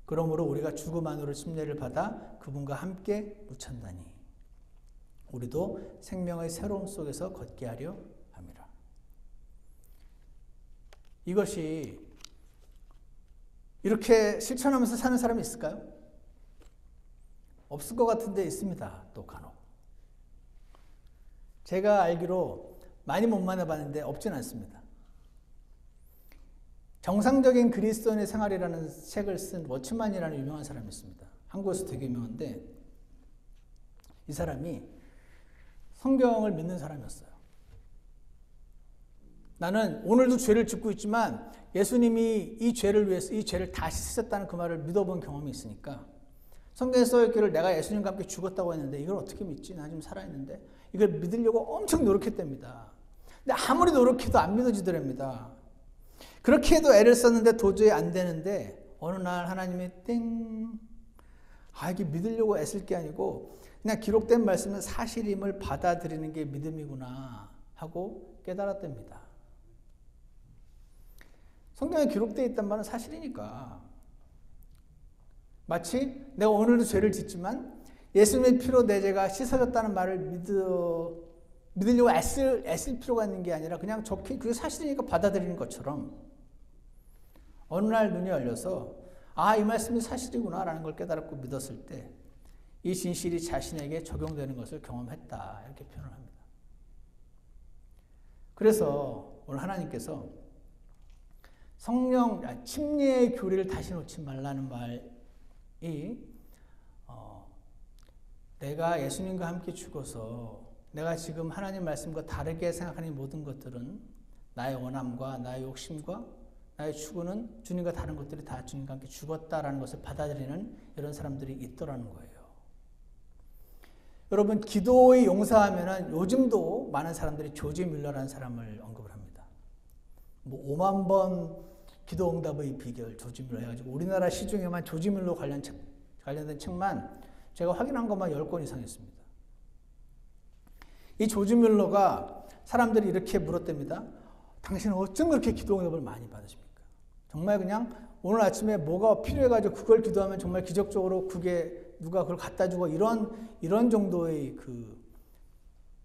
그러므로 우리가 죽음 안으로 침례를 받아 그분과 함께 묻혔다니 우리도 생명의 새로움 속에서 걷게 하려 함이라. 이것이 이렇게 실천하면서 사는 사람이 있을까요? 없을 것 같은데 있습니다. 또 간혹. 제가 알기로 많이 못 만나봤는데 없진 않습니다. 정상적인 그리스도인의 생활이라는 책을 쓴 워츠만이라는 유명한 사람이 있습니다. 한국에서 되게 유명한데 이 사람이 성경을 믿는 사람이었어요. 나는 오늘도 죄를 짓고 있지만 예수님이 이 죄를 위해서 이 죄를 다 씻으셨다는 그 말을 믿어본 경험이 있으니까 성경에 써있기를 내가 예수님과 함께 죽었다고 했는데 이걸 어떻게 믿지? 나 지금 살아있는데 이걸 믿으려고 엄청 노력했답니다. 근데 아무리 노력해도 안 믿어지더랍니다. 그렇게 해도 애를 썼는데 도저히 안 되는데 어느 날 하나님이 땡 이게 믿으려고 애쓸 게 아니고 그냥 기록된 말씀은 사실임을 받아들이는 게 믿음이구나 하고 깨달았답니다. 성경에 기록되어 있단 말은 사실이니까 마치 내가 오늘도 죄를 짓지만 예수님의 피로 내 죄가 씻어졌다는 말을 믿으려고 애쓸 필요가 있는 게 아니라 그냥 그게 사실이니까 받아들이는 것처럼 어느 날 눈이 열려서 이 말씀이 사실이구나 라는 걸 깨달았고 믿었을 때 이 진실이 자신에게 적용되는 것을 경험했다 이렇게 표현을 합니다. 그래서 오늘 하나님께서 침례의 교리를 다시 놓지 말라는 말이 내가 예수님과 함께 죽어서 내가 지금 하나님 말씀과 다르게 생각하는 모든 것들은 나의 원함과 나의 욕심과 나의 추구는 주님과 다른 것들이 다 주님과 함께 죽었다라는 것을 받아들이는 이런 사람들이 있더라는 거예요. 여러분 기도의 용사하면은 요즘도 많은 사람들이 조지 뮬러라는 사람을 언급을 합니다. 5만 번 기도 응답의 비결 조지 뮬러 해가지고 우리나라 시중에만 조지 뮬러 관련된 책만 제가 확인한 것만 10권 이상 있습니다. 이 조지 뮬러가 사람들이 이렇게 물었답니다. 당신은 어쩜 그렇게 기도 응답을 많이 받으십니까? 정말 그냥 오늘 아침에 뭐가 필요해가지고 그걸 기도하면 정말 기적적으로 그게 누가 그걸 갖다 주고 이런 정도의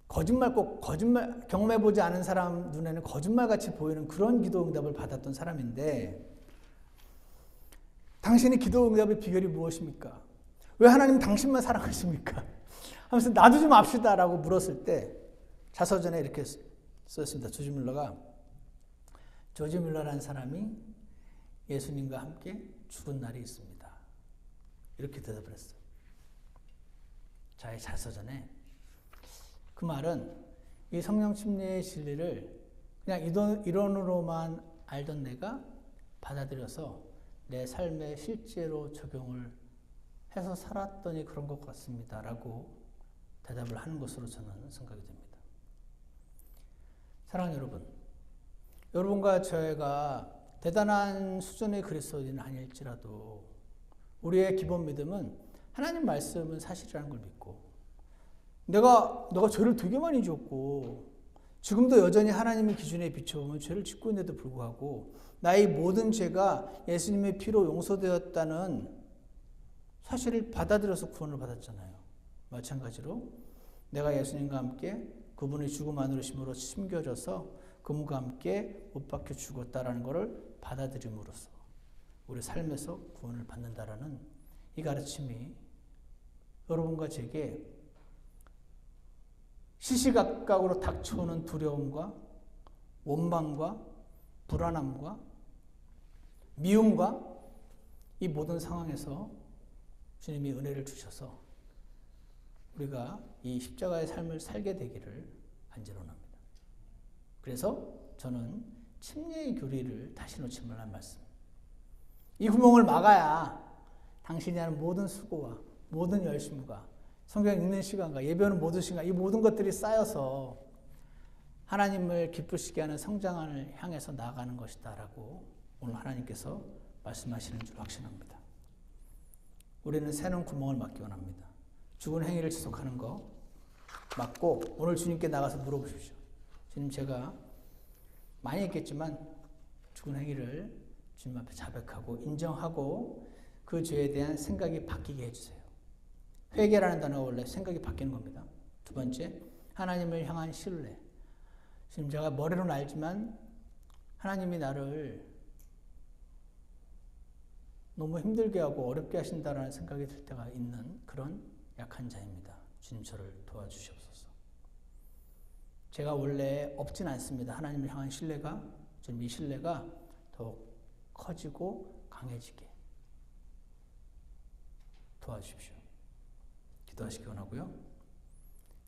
거짓말 경험해보지 않은 사람 눈에는 거짓말같이 보이는 그런 기도 응답을 받았던 사람인데 당신의 기도 응답의 비결이 무엇입니까? 왜 하나님 당신만 사랑하십니까? 하면서 나도 좀 압시다 라고 물었을 때 자서전에 이렇게 썼습니다. 조지 뮬러라는 사람이 예수님과 함께 죽은 날이 있습니다. 이렇게 대답을 했어요. 자의 자서전에 그 말은 이 성령 침례의 진리를 그냥 이론으로만 알던 내가 받아들여서 내 삶에 실제로 적용을 해서 살았더니 그런 것 같습니다. 라고 대답을 하는 것으로 저는 생각이 됩니다. 사랑하는 여러분, 여러분과 저희가 대단한 수준의 그리스도인은 아닐지라도 우리의 기본 믿음은 하나님 말씀은 사실이라는 걸 믿고, 내가 죄를 되게 많이 지었고 지금도 여전히 하나님의 기준에 비춰보면 죄를 짓고 있는데도 불구하고 나의 모든 죄가 예수님의 피로 용서되었다는 사실을 받아들여서 구원을 받았잖아요. 마찬가지로 내가 예수님과 함께 그분의 죽음 안으로 심으로 심겨져서 그분과 함께 못 박혀 죽었다라는 것을 받아들임으로써 우리 삶에서 구원을 받는다라는 이 가르침이 여러분과 제게 시시각각으로 닥쳐오는 두려움과 원망과 불안함과 미움과 이 모든 상황에서 주님이 은혜를 주셔서 우리가 이 십자가의 삶을 살게 되기를 간절합니다. 그래서 저는 침례의 교리를 다시 놓지 말라는 말씀. 이 구멍을 막아야 당신이 하는 모든 수고와 모든 열심과 성경 읽는 시간과 예배하는 모든 시간, 이 모든 것들이 쌓여서 하나님을 기쁘시게 하는 성장을 향해서 나아가는 것이다 라고 오늘 하나님께서 말씀하시는 줄 확신합니다. 우리는 새는 구멍을 막기 원합니다. 죽은 행위를 지속하는 거 막고 오늘 주님께 나가서 물어보십시오. 주님, 제가 많이 했겠지만 죽은 행위를 주님 앞에 자백하고 인정하고 그 죄에 대한 생각이 바뀌게 해주세요. 회개라는 단어가 원래 생각이 바뀌는 겁니다. 두 번째, 하나님을 향한 신뢰. 지금 제가 머리로는 알지만 하나님이 나를 너무 힘들게 하고 어렵게 하신다라는 생각이 들 때가 있는 그런 약한 자입니다. 주님 저를 도와주시옵소서. 제가 원래 없진 않습니다. 하나님을 향한 신뢰가, 주님 이 신뢰가 더욱 커지고 강해지게 도와주십시오. 기도하시기 원하고요.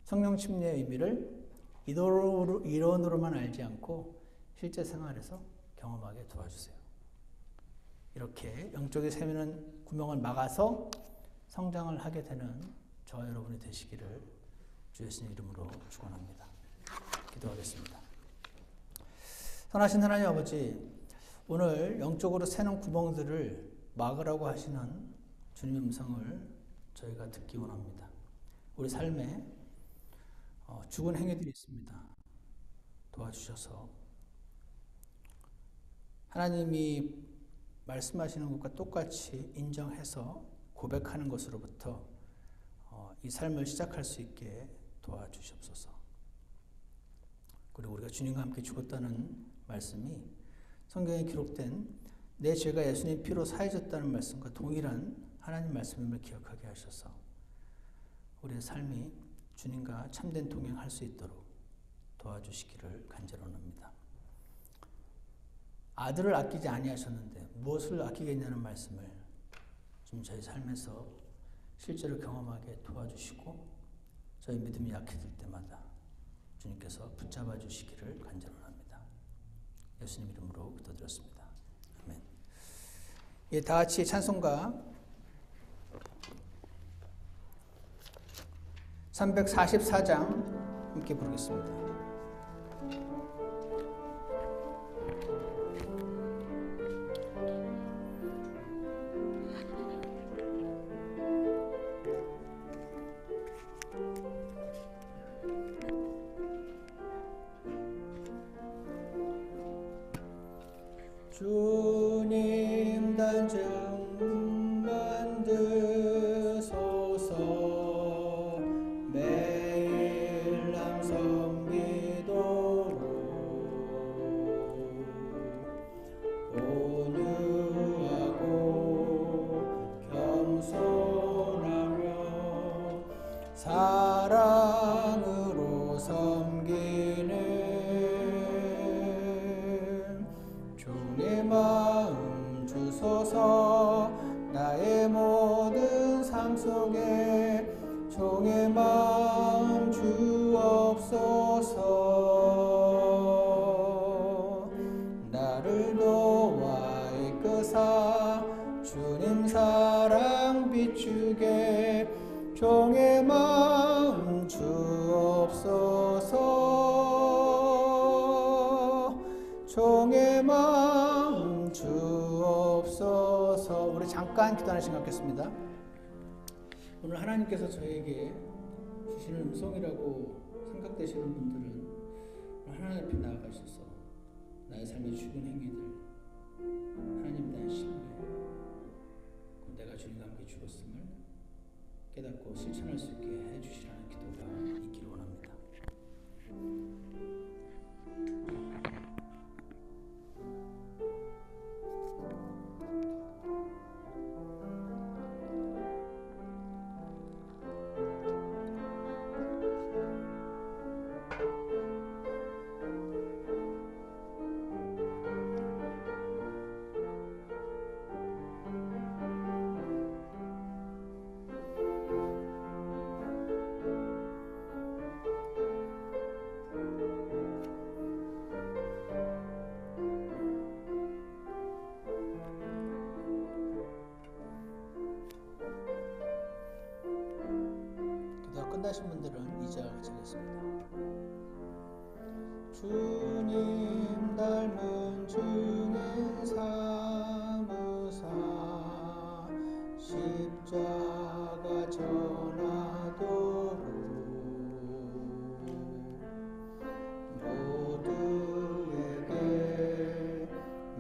성령 침례의 의미를 이론으로만 알지 않고 실제 생활에서 경험하게 도와주세요. 이렇게 영적인 세미는 구멍을 막아서 성장을 하게 되는 저와 여러분이 되시기를 주 예수님 이름으로 축원합니다. 기도하겠습니다. 선하신 하나님 아버지, 오늘 영적으로 새는 구멍들을 막으라고 하시는 주님의 음성을 저희가 듣기 원합니다. 우리 삶에 죽은 행위들이 있습니다. 도와주셔서 하나님이 말씀하시는 것과 똑같이 인정해서 고백하는 것으로부터 이 삶을 시작할 수 있게 도와주시옵소서. 그리고 우리가 주님과 함께 죽었다는 말씀이 성경에 기록된 내 죄가 예수님 피로 사해졌다는 말씀과 동일한 하나님 말씀임을 기억하게 하셔서 우리의 삶이 주님과 참된 동행할 수 있도록 도와주시기를 간절합니다. 아들을 아끼지 아니하셨는데 무엇을 아끼겠냐는 말씀을 좀 저희 삶에서 실제로 경험하게 도와주시고 저희 믿음이 약해질 때마다 주님께서 붙잡아 주시기를 간절합니다. 예수님 이름으로 기도드렸습니다. 아멘. 예, 다 같이 찬송가 344장 함께 부르겠습니다. 주님 단증 만드소서 매일 남 섬기도록 온유하고 겸손하며 사랑으로 섬기는 종의 마음 주소서. 나의 모든 삶 속에 종의 마음 주옵소서. 나를 도와 이끄사 주님 사랑 비추게 종의 마음 주옵소서. 잠깐 기도 하나씩 갖겠습니다. 오늘 하나님께서 저에게 주시는 음성이라고 생각되시는 분들은 하나님 앞에 나아가셔서 나의 삶의 죽은 행위들, 하나님 대한 신뢰, 내가 주님과 함께 죽었음을 깨닫고 실천할 수 있게 해주시라는 기도가 있기를 원합니다. 끝나신 분들은 이제 같이 하겠습니다. 주님 닮은 주님 삼으사 십자가 전하도록 모두에게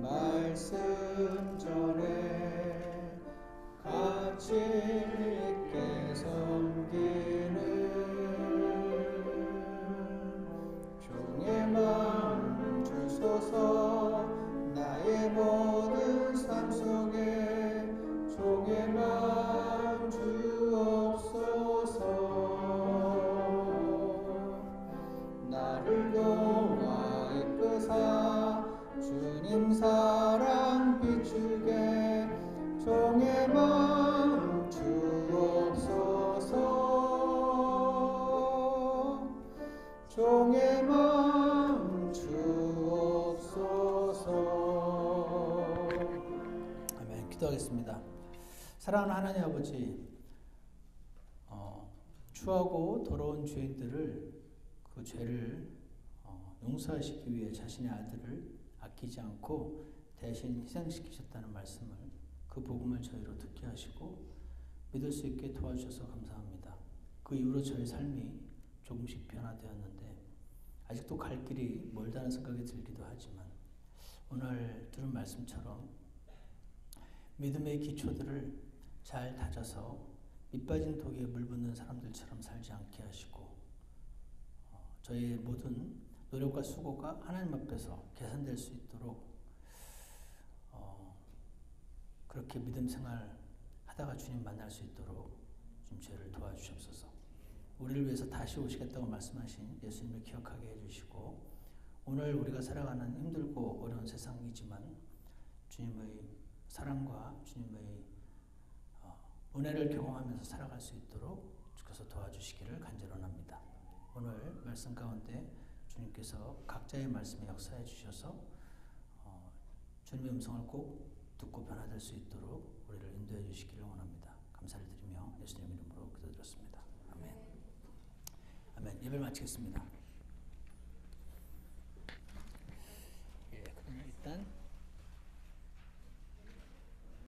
말씀 전해 가치 있게 섬기는 나의 모든 삶 속에 종의 마음 주옵소서. 나를 도와 이끄사 주님 사랑 비추게 종의 마음 주옵소서. 종의 마음 주옵소서. 아멘. 기도하겠습니다. 사랑하는 하나님 아버지, 추하고 더러운 죄인들을 그 죄를 용서하시기 위해 자신의 아들을 아끼지 않고 대신 희생시키셨다는 말씀을, 그 복음을 저희로 듣게 하시고 믿을 수 있게 도와주셔서 감사합니다. 그 이후로 저의 삶이 조금씩 변화되었는데 아직도 갈 길이 멀다는 생각이 들기도 하지만 오늘 들은 말씀처럼 믿음의 기초들을 잘 다져서 밑빠진 독에 물 붓는 사람들처럼 살지 않게 하시고 저희의 모든 노력과 수고가 하나님 앞에서 계산될 수 있도록 그렇게 믿음 생활 하다가 주님 만날 수 있도록 좀 저희를 도와주시옵소서. 우리를 위해서 다시 오시겠다고 말씀하신 예수님을 기억하게 해주시고 오늘 우리가 살아가는 힘들고 어려운 세상이지만 주님의 사랑과 주님의 은혜를 경험하면서 살아갈 수 있도록 주께서 도와주시기를 간절원합니다. 오늘 말씀 가운데 주님께서 각자의 말씀에 역사해 주셔서 주님의 음성을 꼭 듣고 변화될 수 있도록 우리를 인도해 주시기를 원합니다. 감사를 드리며 예수님 이름으로 기도드렸습니다. 아멘. 아멘. 예배를 마치겠습니다.